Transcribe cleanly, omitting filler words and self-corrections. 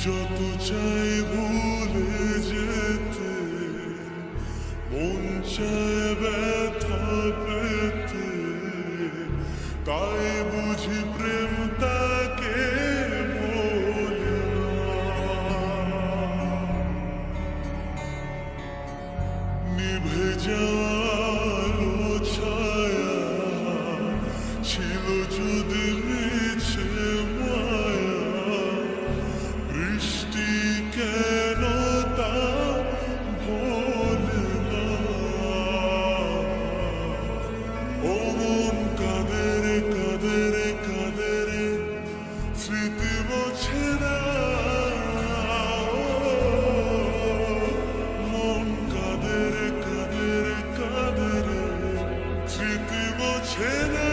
যত চাই ভুলে যেতে, মন চায় ব্যথা পেতে, তাই বুঝি প্রেম তাকে বলে না। নিভে যাওয়ালো ছায়া ছিল যদি মিছে মায়া, বৃষ্টি কেন তা ভোলে না। ও মন কাঁদে রে কাঁদে রে কাঁদে রে, স্মৃতি মোছে না। মন কাঁদে রে কাঁদে রে কাঁদে রে, স্মৃতি মোছে না।